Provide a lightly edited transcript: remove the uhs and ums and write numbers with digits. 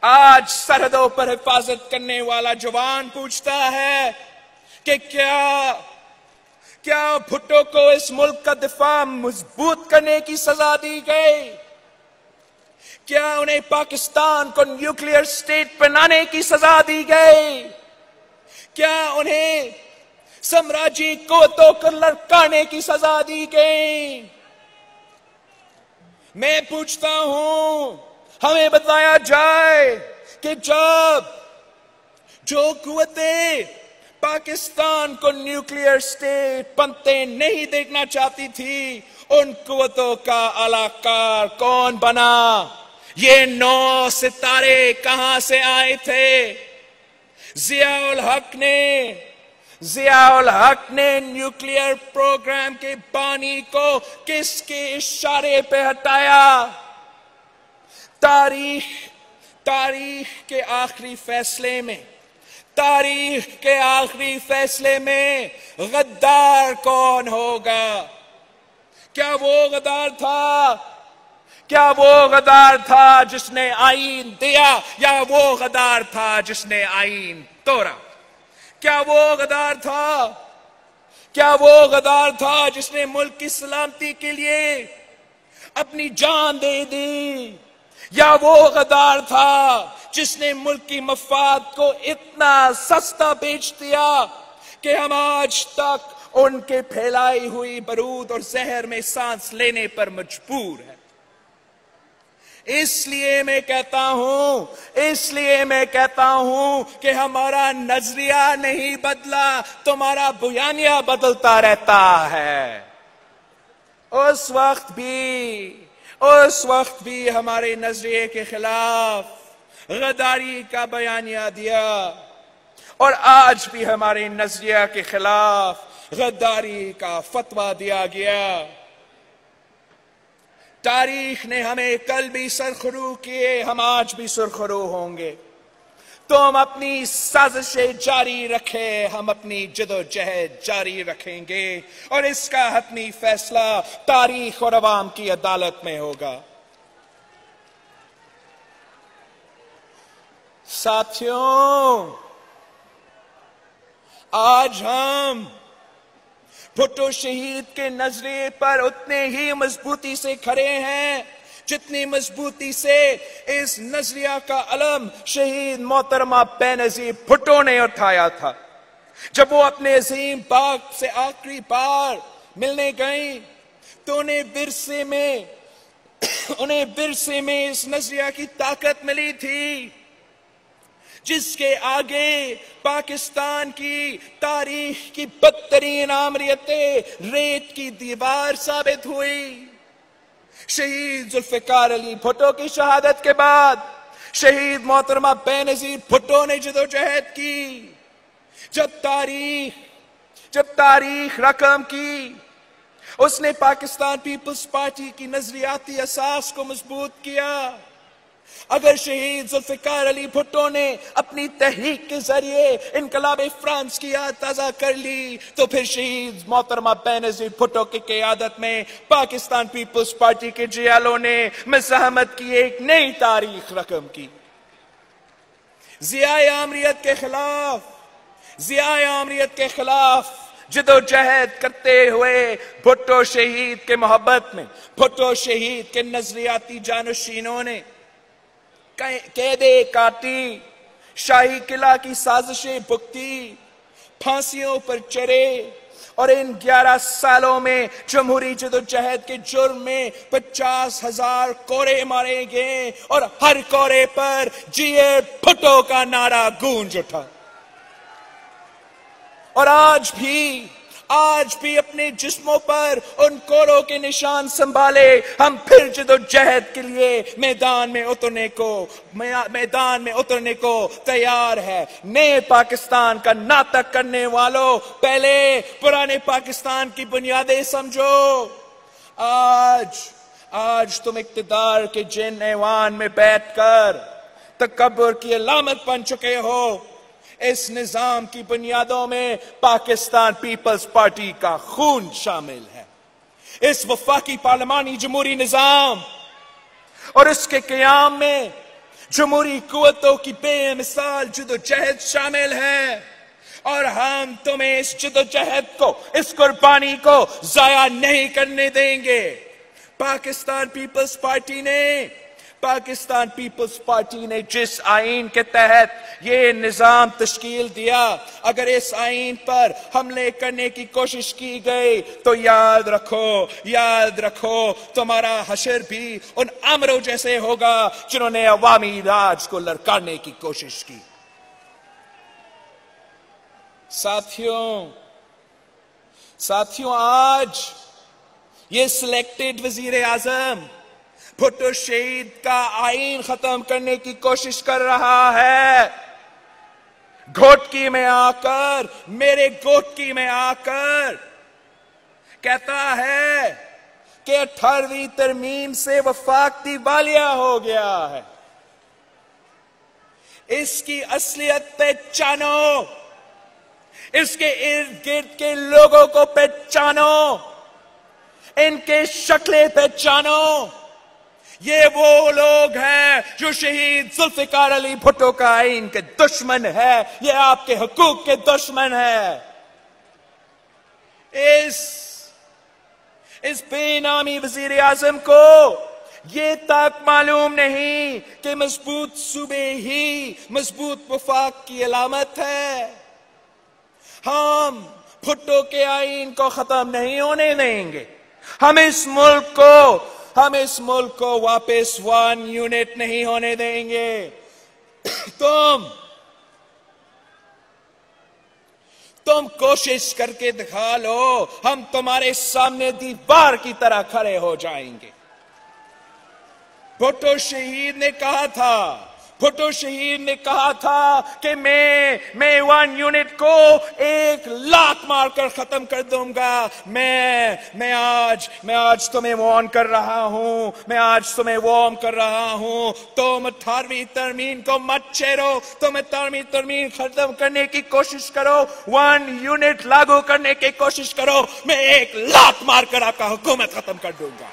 आज सरहदों पर हिफाजत करने वाला जवान पूछता है कि क्या भुट्टो को इस मुल्क का दिफा मजबूत करने की सजा दी गई? क्या उन्हें पाकिस्तान को न्यूक्लियर स्टेट बनाने की सजा दी गई? क्या उन्हें साम्राज्यी कोतों को लड़काने की सजा दी गई? मैं पूछता हूं, हमें बताया जाए कि जब जो कुव्वतें पाकिस्तान को न्यूक्लियर स्टेट बनते नहीं देखना चाहती थी, उन कुव्वतों का अलाकार कौन बना? ये 9 सितारे कहां से आए थे? जियाउल हक ने के प्रोग्राम के बानी को किसके इशारे पे हटाया? तारीख के आखिरी फैसले में गद्दार कौन होगा? क्या वो गद्दार था जिसने आईन दिया, या वो गद्दार था जिसने आईन तोड़ा? क्या वो गद्दार था जिसने मुल्क की सलामती के लिए अपनी जान दे दी? या वो गद्दार था जिसने मुल्क की मफाद को इतना सस्ता बेच दिया कि हम आज तक उनके फैलाई हुई बरूद और जहर में सांस लेने पर मजबूर हैं? इसलिए मैं कहता हूं कि हमारा नजरिया नहीं बदला, तुम्हारा बयानिया बदलता रहता है। उस वक्त भी हमारे नजरिए के खिलाफ गद्दारी का बयानिया दिया, और आज भी हमारे नजरिया के खिलाफ गद्दारी का फतवा दिया गया। तारीख ने हमें कल भी सरखरू किए, हम आज भी सरखरू होंगे। तुम अपनी साजिशें जारी रखें, हम अपनी जदोजहद जारी रखेंगे, और इसका हतमी फैसला तारीख और अवाम की अदालत में होगा। साथियों, आज हम भुट्टो शहीद के नजरिए पर उतने ही मजबूती से खड़े हैं जितनी मजबूती से इस नजरिया का अलम शहीद मोहतरमा बेनजीर भुट्टो ने उठाया था। जब वो अपने अजीम बाग से आखिरी बार मिलने गई तो उन्हें विरसे में इस नजरिया की ताकत मिली थी जिसके आगे पाकिस्तान की तारीख की बदतरीन आमरियतें रेत की दीवार साबित हुई। शहीद जुल्फिकार अली भुट्टो की शहादत के बाद शहीद मोहतरमा बेनजीर भुट्टो ने जदोजहद की। जब तारीख रकम की, उसने पाकिस्तान पीपल्स पार्टी की नजरियाती असास को मजबूत किया। अगर शहीद जुल्फिकार अली भुट्टो ने अपनी तहरीक के जरिए इनकलाब फ्रांस की याद ताजा कर ली, तो फिर शहीद मोहतरमा बेनजीर भुट्टो की क़यादत में पाकिस्तान पीपल्स पार्टी के जियालों ने मज़ाहमत की एक नई तारीख रकम की। जियाए आमरियत के खिलाफ जदोजहद करते हुए भुट्टो शहीद के मोहब्बत में, भुट्टो शहीद के नजरियाती जानशीनों ने कैदे काटी, शाही किला की साजिशें भुगती, फांसियों पर चढ़े, और इन 11 सालों में जमहूरी जदोजहद के जुर्म में 50,000 कोरे मारे गए, और हर कोरे पर जिए भुट्टो का नारा गूंज उठा। और आज भी अपने जिस्मों पर उन कोरों के निशान संभाले हम फिर जदोजहद के लिए मैदान में उतरने को तैयार है। नए पाकिस्तान का नाटक करने वालों, पहले पुराने पाकिस्तान की बुनियादें समझो। आज तुम इक्तिदार के जिन ऐवान में बैठकर तकब्बुर की अलामत बन चुके हो। इस निजाम की बुनियादों में पाकिस्तान पीपल्स पार्टी का खून शामिल है। इस वफाकी पार्लिमानी जमहूरी निजाम और इसके क़याम में जमहूरी कुव्वतों की बेमिसाल जदोजहद शामिल है और हम तुम्हें इस जदोजहद को, इस कुर्बानी को जाया नहीं करने देंगे। पाकिस्तान पीपल्स पार्टी ने जिस आईन के तहत ये निजाम तश्कील दिया, अगर इस आईन पर हमले करने की कोशिश की गई तो याद रखो तुम्हारा हशर भी उन अमरों जैसे होगा जिन्होंने अवामी राज को लड़काने की कोशिश की। साथियों आज ये सिलेक्टेड वजीर आजम भुट्टो शहीद का आईन खत्म करने की कोशिश कर रहा है। घोटकी में आकर, मेरे घोटकी में आकर कहता है कि 18वीं तरमीम से वफाक दिवालिया हो गया है। इसकी असलियत पहचानो, इसके इर्द गिर्द के लोगों को पहचानो, इनके शक्लें पहचानो। ये वो लोग हैं जो शहीद जुल्फिकार अली भुट्टो का आईन के दुश्मन है, ये आपके हकूक के दुश्मन है। इस बेनामी वजीर आजम को ये तक मालूम नहीं कि मजबूत सूबे ही मजबूत वफाक की अलामत है। हम भुट्टो के आईन को खत्म नहीं होने देंगे। हम इस मुल्क को वापस 1 यूनिट नहीं होने देंगे। तुम कोशिश करके दिखा लो, हम तुम्हारे सामने दीवार की तरह खड़े हो जाएंगे। भुट्टो शहीद ने कहा था कि मैं 1 यूनिट को 1 लाख मारकर खत्म कर दूंगा। मैं आज तुम्हें वार्न कर रहा हूं, तुम 18वीं तरमीम को मत छेड़ो, तुम 18वीं तरमीम खत्म करने की कोशिश करो, 1 यूनिट लागू करने की कोशिश करो, मैं 1 लाख मारकर आपका हुकूमत खत्म कर दूंगा।